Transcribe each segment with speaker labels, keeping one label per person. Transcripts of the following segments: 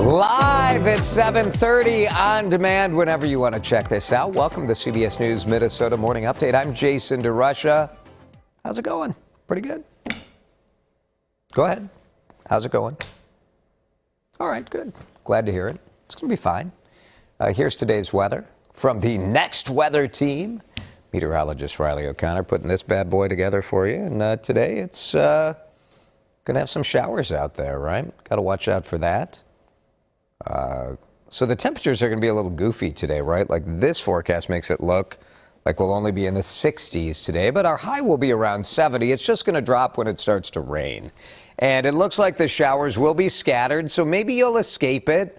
Speaker 1: Live at 7:30 on demand whenever you want to check this out. Welcome to the CBS News Minnesota Morning Update. I'm Jason DeRusha. How's it going? Pretty good? Go ahead. How's it going? All right, good. Glad to hear it. It's going to be fine. Here's today's weather from the Next Weather team. Meteorologist Riley O'Connor putting this bad boy together for you. And today it's going to have some showers out there, right? Got to watch out for that. So the temperatures are going to be a little goofy today, right? Like this forecast makes it look like we'll only be in the 60s today, but our high will be around 70. It's just going to drop when it starts to rain. And it looks like the showers will be scattered, so maybe you'll escape it,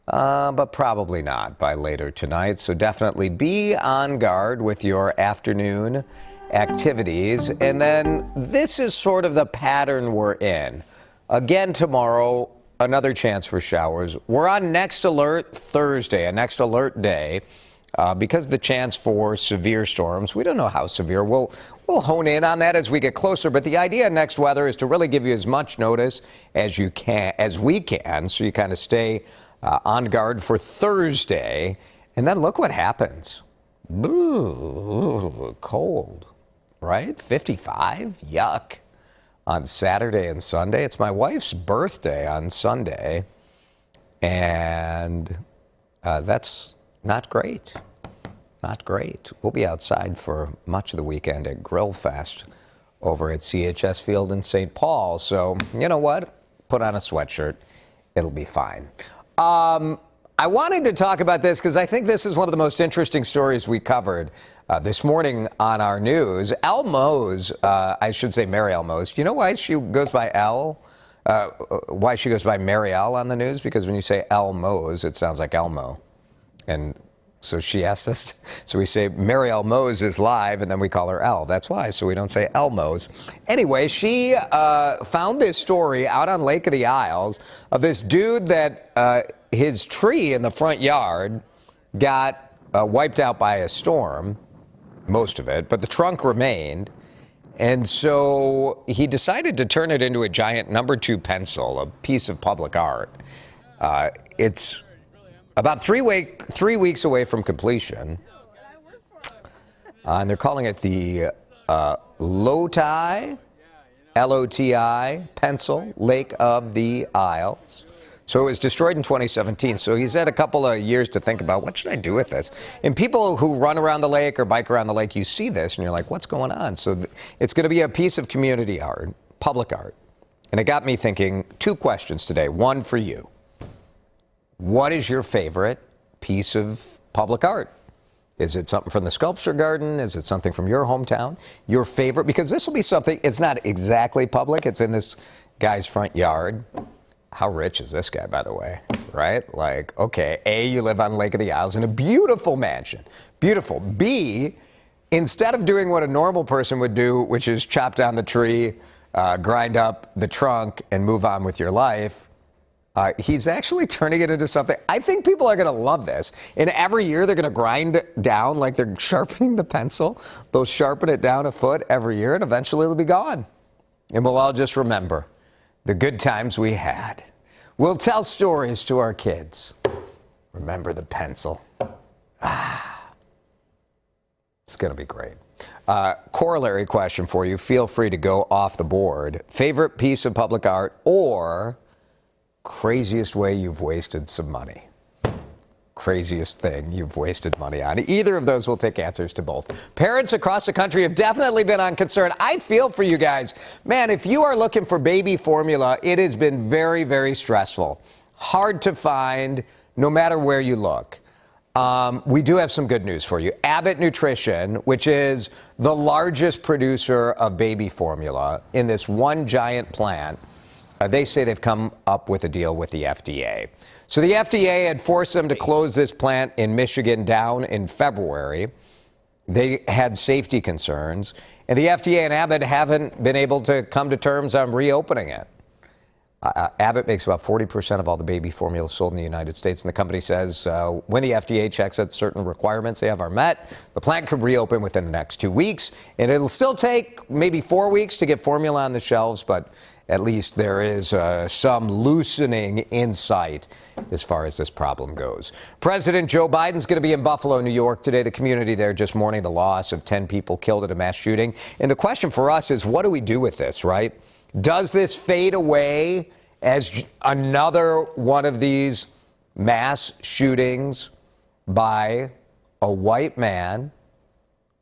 Speaker 1: but probably not by later tonight. So definitely be on guard with your afternoon activities. And then this is sort of the pattern we're in. Again tomorrow, another chance for showers. We're on next alert Thursday, a next alert day, because the chance for severe storms. We don't know how severe. We'll hone in on that as we get closer. But the idea of next weather is to really give you as much notice as we can, so you kind of stay on guard for Thursday. And then look what happens. Ooh, cold, right? 55, yuck. On Saturday and Sunday. It's my wife's birthday on Sunday, and that's not great. Not great. We'll be outside for much of the weekend at Grill Fest over at CHS Field in St. Paul. So, you know what? Put on a sweatshirt. It'll be fine. I wanted to talk about this because I think this is one of the most interesting stories we covered this morning on our news. Elle Mose, I should say Mary Elle Mose. Do you know why she goes by Elle? Why she goes by Mary Elle on the news? Because when you say Elle Mose, it sounds like Elmo. And so she asked us, so we say Mary Elle Mose is live, and then we call her Elle. That's why, so we don't say Elle Mose. Anyway, she found this story out on Lake of the Isles of this dude that his tree in the front yard got wiped out by a storm, most of it, but the trunk remained. And so he decided to turn it into a giant number 2 pencil, a piece of public art. It's about 3 weeks away from completion. And they're calling it the Loti, L-O-T-I, pencil, Lake of the Isles. So it was destroyed in 2017. So he's had a couple of years to think about, what should I do with this? And people who run around the lake or bike around the lake, you see this and you're like, what's going on? So it's going to be a piece of community art, public art. And it got me thinking 2 questions today. One for you. What is your favorite piece of public art? Is it something from the Sculpture Garden? Is it something from your hometown? Your favorite? Because this will be something, it's not exactly public. It's in this guy's front yard. How rich is this guy, by the way, right? Like, okay, A, you live on Lake of the Isles in a beautiful mansion. Beautiful. B, instead of doing what a normal person would do, which is chop down the tree, grind up the trunk, and move on with your life, he's actually turning it into something. I think people are going to love this. And every year they're going to grind down like they're sharpening the pencil. They'll sharpen it down a foot every year, and eventually it'll be gone. And we'll all just remember the good times we had. We'll tell stories to our kids. Remember the pencil. It's going to be great. Corollary question for you. Feel free to go off the board. Favorite piece of public art or craziest way you've wasted some money? Craziest thing you've wasted money on. Either of those will take answers to both. Parents across the country have definitely been on concern. I feel for you guys. Man, if you are looking for baby formula, it has been very, very stressful. Hard to find, no matter where you look. We do have some good news for you. Abbott Nutrition, which is the largest producer of baby formula in this one giant plant, they say they've come up with a deal with the FDA. So the FDA had forced them to close this plant in Michigan down in February. They had safety concerns, and the FDA and Abbott haven't been able to come to terms on reopening it. Abbott makes about 40% of all the baby formula sold in the United States, and the company says when the FDA checks that certain requirements they have are met, the plant could reopen within the next 2 weeks, and it'll still take maybe 4 weeks to get formula on the shelves, but at least there is some loosening in sight as far as this problem goes. President Joe Biden's going to be in Buffalo, New York today. The community there just mourning the loss of 10 people killed at a mass shooting. And the question for us is, what do we do with this, right? Does this fade away as another one of these mass shootings by a white man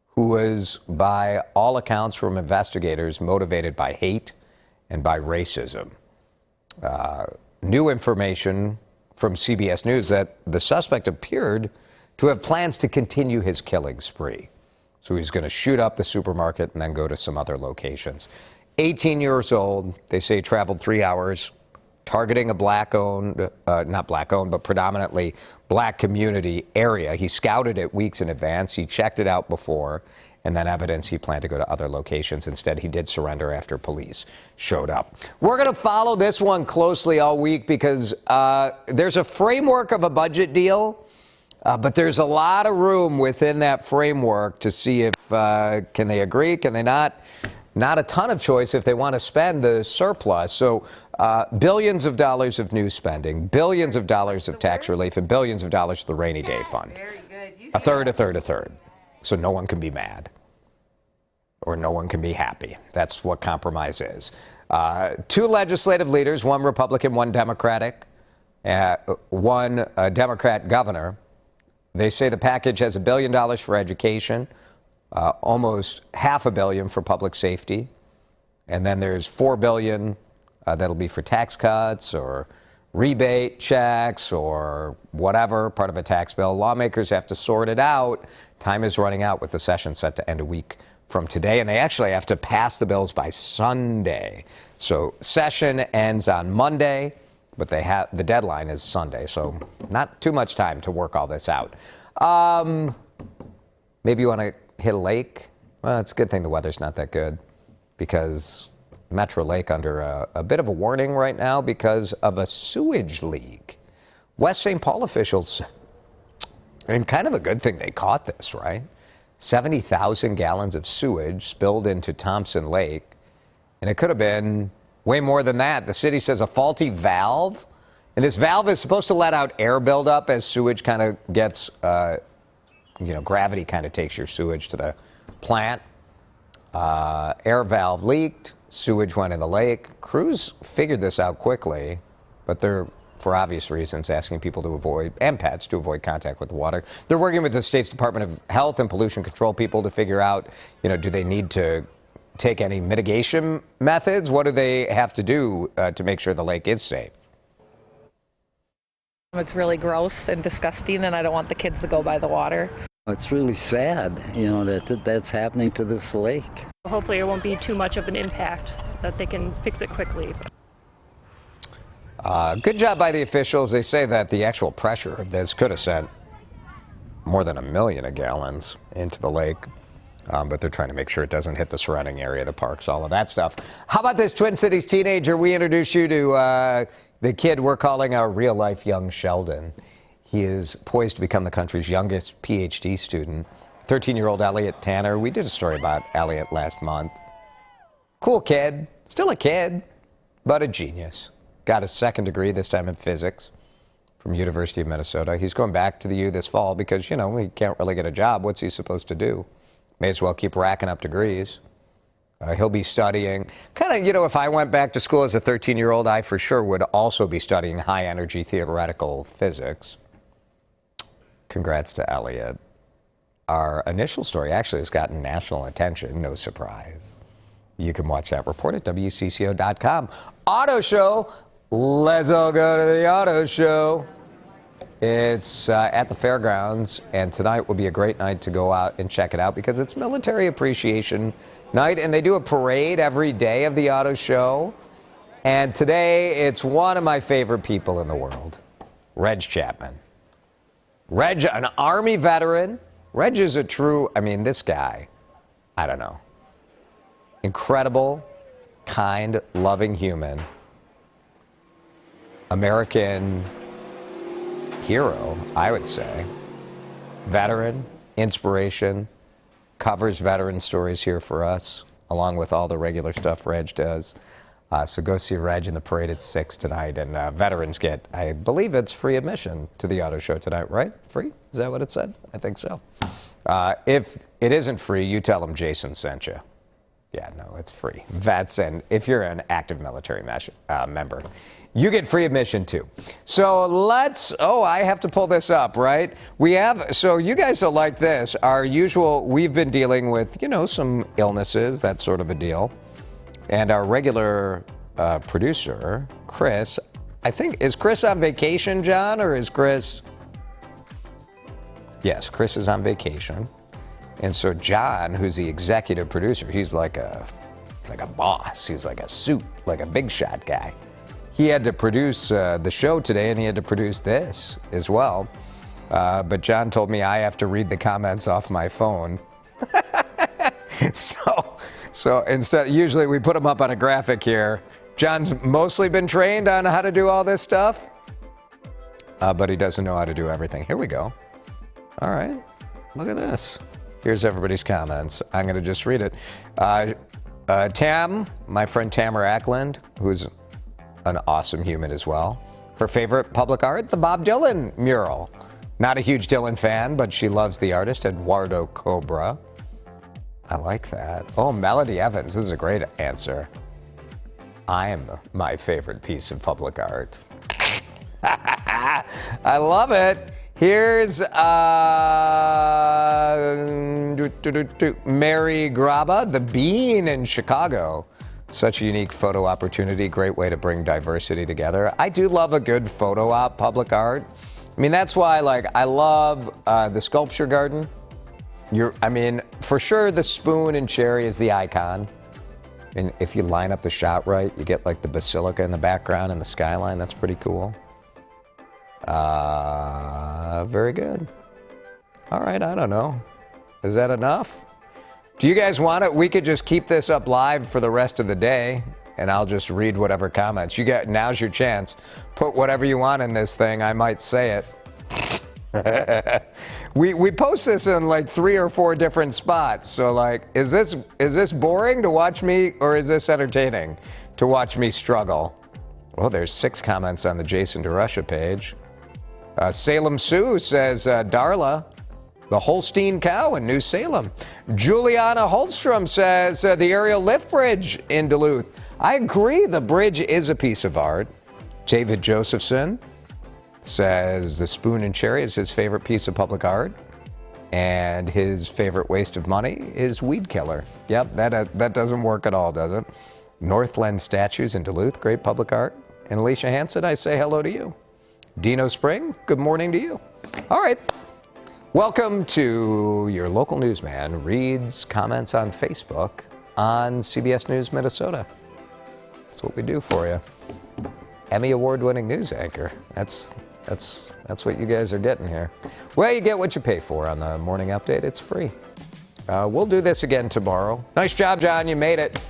Speaker 1: who was, by all accounts from investigators, motivated by hate and by racism? New information from CBS News that the suspect appeared to have plans to continue his killing spree. So he's going to shoot up the supermarket and then go to some other locations. 18 years old, they say traveled 3 hours, targeting a black-owned, not black-owned, but predominantly black community area. He scouted it weeks in advance. He checked it out before, and then evidence he planned to go to other locations. Instead, he did surrender after police showed up. We're going to follow this one closely all week because there's a framework of a budget deal, but there's a lot of room within that framework to see if can they agree, can they not? Not a ton of choice if they want to spend the surplus. So billions of dollars of new spending, billions of dollars of tax relief, and billions of dollars to the rainy day fund.
Speaker 2: Very good.
Speaker 1: A third, a third, a third. So no one can be mad or no one can be happy. That's what compromise is. Two legislative leaders, one Republican, one Democratic, one Democrat governor. They say the package has $1 billion for education, almost $500 million for public safety, and then there's $4 billion that'll be for tax cuts or rebate checks or whatever, part of a tax bill. Lawmakers have to sort it out. Time is running out with the session set to end a week from today, and they actually have to pass the bills by Sunday. So session ends on Monday, but the deadline is Sunday, so not too much time to work all this out. Maybe you want to hit a lake. Well, it's a good thing the weather's not that good because Metro Lake under a bit of a warning right now because of a sewage leak. West St. Paul officials, and kind of a good thing they caught this, right? 70,000 gallons of sewage spilled into Thompson Lake, and it could have been way more than that. The city says a faulty valve, and this valve is supposed to let out air buildup as sewage kind of gets gravity kind of takes your sewage to the plant. Air valve leaked, sewage went in the lake. Crews figured this out quickly, but they're, for obvious reasons, asking people to avoid, and pets, to avoid contact with the water. They're working with the state's Department of Health and Pollution Control people to figure out, do they need to take any mitigation methods? What do they have to do to make sure the lake is safe?
Speaker 3: It's really gross and disgusting, and I don't want the kids to go by the water.
Speaker 4: It's really sad, that's happening to this lake.
Speaker 5: Hopefully it won't be too much of an impact, that they can fix it quickly.
Speaker 1: Good job by the officials. They say that the actual pressure of this could have sent more than 1 million gallons into the lake. But they're trying to make sure it doesn't hit the surrounding area, the parks, all of that stuff. How about this Twin Cities teenager? We introduce you to the kid we're calling our real-life young Sheldon. He is poised to become the country's youngest PhD student. 13-year-old Elliot Tanner. We did a story about Elliot last month. Cool kid. Still a kid, but a genius. Got his second degree, this time in physics, from University of Minnesota. He's going back to the U this fall because, he can't really get a job. What's he supposed to do? May as well keep racking up degrees. He'll be studying, if I went back to school as a 13-year-old, I for sure would also be studying high-energy theoretical physics. Congrats to Elliot. Our initial story actually has gotten national attention, no surprise. You can watch that report at WCCO.com. Auto show. Let's all go to the auto show. It's at the fairgrounds, and tonight will be a great night to go out and check it out because it's Military Appreciation Night, and they do a parade every day of the auto show. And today, it's one of my favorite people in the world, Reg Chapman. Reg, an Army veteran. Reg is a true, this guy, I don't know, incredible, kind, loving human, American hero, I would say. Veteran, inspiration, covers veteran stories here for us, along with all the regular stuff Reg does. So go see Reg in the parade at 6 tonight. And veterans get, I believe it's free admission to the auto show tonight, right? Free? Is that what it said? I think so. If it isn't free, you tell them Jason sent you. Yeah, no, it's free. Vets, and if you're an active military member, you get free admission too. So I have to pull this up, right? So you guys will like this. Our usual, we've been dealing with, some illnesses, that sort of a deal. And our regular producer, Chris, is Chris on vacation, John, or is Chris? Yes, Chris is on vacation. And so John, who's the executive producer, he's like a boss. He's like a suit, like a big shot guy. He had to produce the show today, and he had to produce this as well. But John told me I have to read the comments off my phone. So instead, usually we put them up on a graphic here. John's mostly been trained on how to do all this stuff, but he doesn't know how to do everything. Here we go. All right, look at this. Here's everybody's comments. I'm going to just read it. Tam, my friend Tamara Ackland, who's an awesome human as well. Her favorite public art, the Bob Dylan mural. Not a huge Dylan fan, but she loves the artist, Eduardo Cobra. I like that. Oh, Melody Evans, this is a great answer. I'm my favorite piece of public art. I love it. Here's Mary Graba, the Bean in Chicago. Such a unique photo opportunity, great way to bring diversity together. I do love a good photo op, public art. I mean, that's why, I love the sculpture garden. For sure, the spoon and cherry is the icon. And if you line up the shot right, you get the basilica in the background and the skyline. That's pretty cool. Very good. All right, I don't know. Is that enough? Do you guys want it? We could just keep this up live for the rest of the day, and I'll just read whatever comments. Now's your chance. Put whatever you want in this thing. I might say it. We post this in 3 or 4 different spots. So is this boring to watch me, or is this entertaining to watch me struggle? Well, there's 6 comments on the Jason DeRusha page. Salem Sue says, Darla, the Holstein cow in New Salem. Juliana Holstrom says, the aerial lift bridge in Duluth. I agree, the bridge is a piece of art. David Josephson says the spoon and cherry is his favorite piece of public art. And his favorite waste of money is weed killer. Yep, that doesn't work at all, does it? Northland statues in Duluth, great public art. And Alicia Hansen, I say hello to you. Dino Spring, good morning to you. All right. Welcome to your local newsman reads comments on Facebook on CBS News Minnesota. That's what we do for you. Emmy award-winning news anchor. That's what you guys are getting here. Well, you get what you pay for on the morning update. It's free. We'll do this again tomorrow. Nice job, John. You made it.